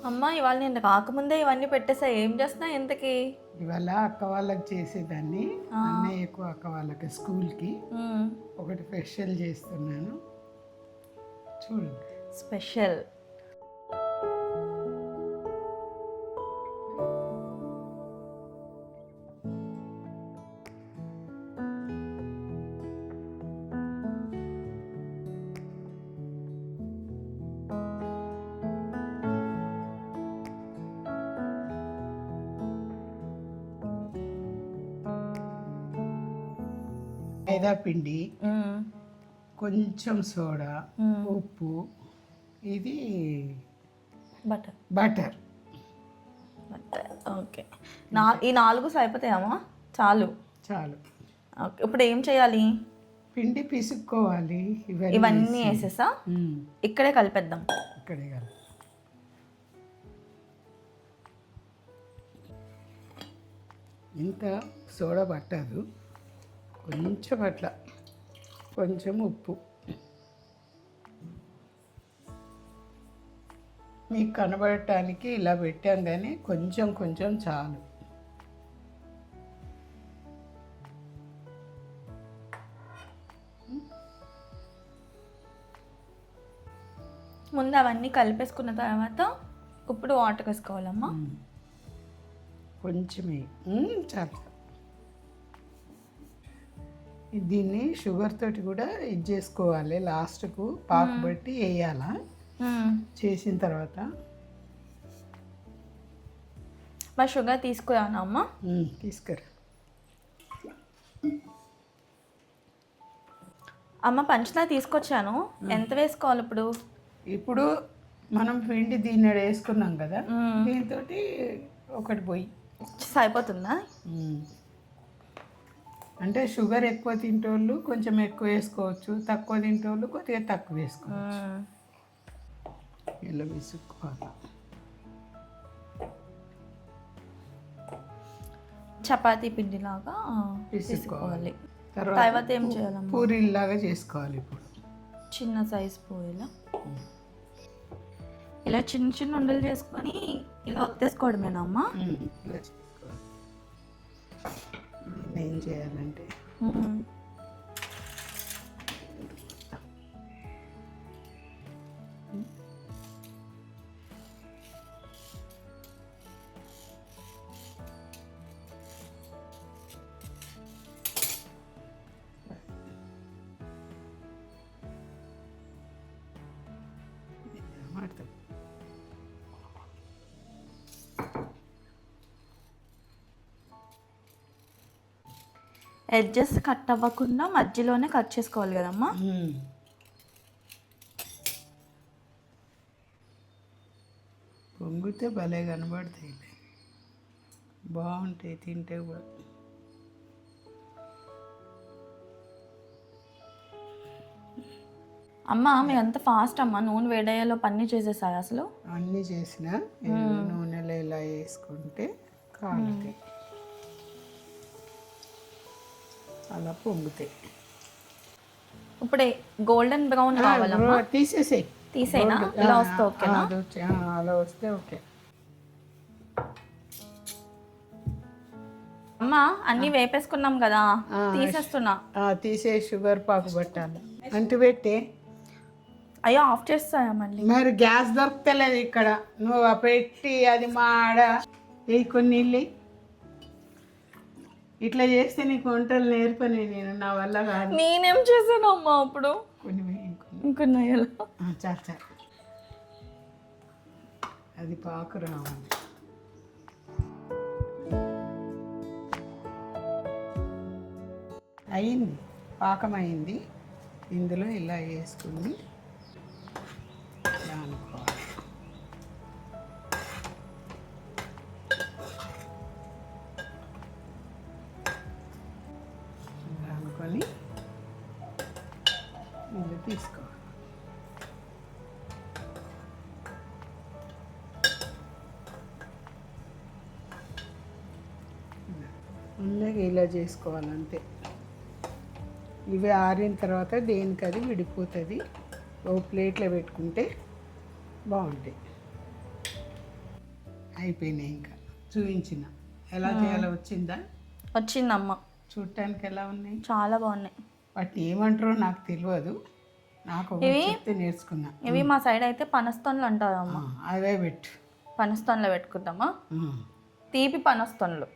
అమ్మ ఇవాళ నేను రాకముందే ఇవన్నీ పెట్టేసా. ఏం చేస్తున్నా ఇంతకీ? ఇవాళ అక్క వాళ్ళకి చేసేదాన్ని, అన్నయ్యకు అక్క వాళ్ళకి స్కూల్కి ఒకటి స్పెషల్ చేస్తున్నాను, చూడు. స్పెషల్ మైదా పిండి, కొంచెం సోడా, ఉప్పు, ఇది బటర్. బటర్. ఓకే. ఈ 4 సరిపోతాయమ్మా? చాలు. చాలు. ఓకే, ఇప్పుడు ఏం చేయాలి? పిండి పిసుక్కోవాలి. ఇవన్నీ వేసేసా ఇక్కడే కలిపేద్దాం. ఇక్కడే కదా. ఇంత సోడా పట్టదు, కొంచెం అట్లా, కొంచెం ఉప్పు. మీకు కనబడటానికి ఇలా పెట్టాం, కానీ కొంచెం కొంచెం చాలు. ముందు అవన్నీ కలిపేసుకున్న తర్వాత ఇప్పుడు వాటర్ వేసుకోవాలమ్మా. కొంచెమే, చాలు. దీన్ని షుగర్ తోటి కూడా ఇది చేసుకోవాలి, లాస్ట్కు పాకు బట్టి వేయాలా. చేసిన తర్వాత మరి షుగర్ తీసుకురానా అమ్మా? తీసుకురా. అమ్మ పంచదార తీసుకొచ్చాను. ఎంత వేసుకోవాలి ఇప్పుడు? ఇప్పుడు మనం పిండి దీన్ని వేసుకున్నాం కదా, దీంతో ఒకటి పోయి సరిపోతుందా? అంటే షుగర్ ఎక్కువ తింటోళ్ళు కొంచెం ఎక్కువ వేసుకోవచ్చు, తక్కువ తింటోళ్ళు కొద్దిగా తక్కువ వేసుకోవచ్చు. ఇలా విసుక్కోవాలి. చపాతీ పిండిలాగా విసుక్కోవాలి. తర్వాత ఏం చేయాలమ్మా? పూరీలాగా చేసుకోవాలి. ఇప్పుడు చిన్న సైజ్ పూరీలా ఇలా చిన్న చిన్న ఉండలు చేసుకొని ఇలా ఒత్తేసుకోవడమేనమ్మా? ఇలా చేసుకోవాలి. ఏం చేయాలంటే ఎడ్జెస్ కట్ అవ్వకుండా మధ్యలోనే కట్ చేసుకోవాలి కదమ్మా? పొంగితే భలే కనబడతాయి, బాగుంటాయి తింటే కూడా. అమ్మ మీరు అంత ఫాస్ట్ అమ్మా, నూనె వేడయ్యేలో పన్నీ చేసేసారు అసలు? అన్నీ చేసిన నూనెలో ఇలా వేసుకుంటే కాలుతాయి, అలా పొంగుతాయి. ఇప్పుడు గోల్డెన్ బ్రౌన్ కావాలమ్మా? తీసేసేయి. తీసేనా? ఇలా వస్తే ఓకేనా? అలా వస్తే ఓకే. అమ్మ అన్నీ వేపేసుకున్నాం కదా, తీసేస్తున్నా. తీసే షుగర్ పాకు పట్టాలి. అంటు పెట్టి అయ్యో ఆఫ్ చేస్తాయా మళ్ళీ? మరి గ్యాస్ దొరుకుతలేదు ఇక్కడ, నువ్వు పెట్టి అది మాడ కొన్ని ఇల్లు ఇట్లా చేస్తే నీకు వంటలు నేర్పని నేను, నా వల్ల కాదు. నేనేం చేశాను అమ్మా అప్పుడు? కొన్ని ఇంకొన్ని చాలు చాలు, అది పాకు రావాలి. అయింది, పాకం అయింది. ఇందులో ఇలా వేసుకుని ఇలా అనుకోవాలి. ఇలా అనుకొని ఇలా తీసుకోవాలి. అలాగే ఇలా చేసుకోవాలంతే. ఇవి ఆరిన తర్వాత దేనికి అది విడిపోతుంది, ఓ ప్లేట్లో పెట్టుకుంటే బాగుంటాయి. అయిపోయినాయి. ఇంకా చూపించిన ఎలా చేయాలో వచ్చిందా? వచ్చిందమ్మ. చూడటానికి ఎలా ఉన్నాయి? చాలా బాగున్నాయి. వాటిని ఏమంటారో నాకు తెలియదు, నాకు ఒకటి చెప్తే నేర్చుకున్నా. ఇవి మా సైడ్ అయితే పనస్తోన్లు అంటారమ్మ. అవే పెట్టు. పనస్తోన్లో పెట్టుకుందామా? తీపి పనస్తోన్లు.